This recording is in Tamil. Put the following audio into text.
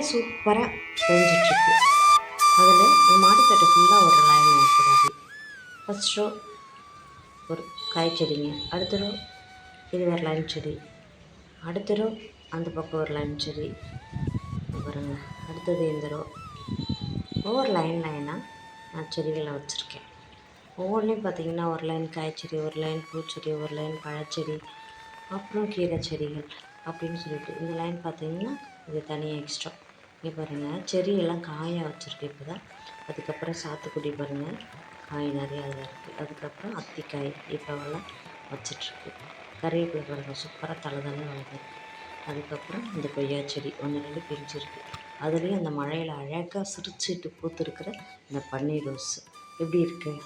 சூப்பராக பெஞ்சிட்ருக்கு. அதில் மாடித்தோட்டம் ஃபுல்லாக ஒரு லைன் வரக்கூடாது. ஃபஸ்ட் ரோ ஒரு காய் செடிங்க, அடுத்த ரோ இது ஒரு லைன் செடி, அடுத்த ரோ அந்த பக்கம் ஒரு லைன் செடி பாருங்க, அடுத்தது இந்த ரோ ஒவ்வொரு லைனாக நான் செடிகளை வச்சுருக்கேன். ஒவ்வொன்றையும் பார்த்திங்கன்னா ஒரு லைன் காய்ச்செடி, ஒரு லைன் பூச்செடி, ஒரு லைன் பழச்செடி, அப்புறம் கீரை செடிகள் அப்படின்னு சொல்லிட்டு இந்த லைன் பார்த்திங்கன்னா இது தனியாக எக்ஸ்ட்ரா. இங்கே பாருங்கள் செடியெல்லாம் காயாக வச்சுருக்கு இப்போ தான். அதுக்கப்புறம் சாத்துக்குடி பாருங்கள் காய் நிறையா அதில் இருக்குது. அதுக்கப்புறம் அத்திக்காய் இப்போவெல்லாம் வச்சிட்ருக்கு. கறிவேப்பிலை பாருங்கள் சூப்பராக தலை வளர்ந்துருக்கு. அதுக்கப்புறம் இந்த கொய்யா செடி 1 2 பிரிஞ்சிருக்கு. அதுலேயும் அந்த மழையில் அழகாக சிரிச்சுட்டு பூத்துருக்கிற இந்த பன்னீர் ரோஸ் எப்படி இருக்குது.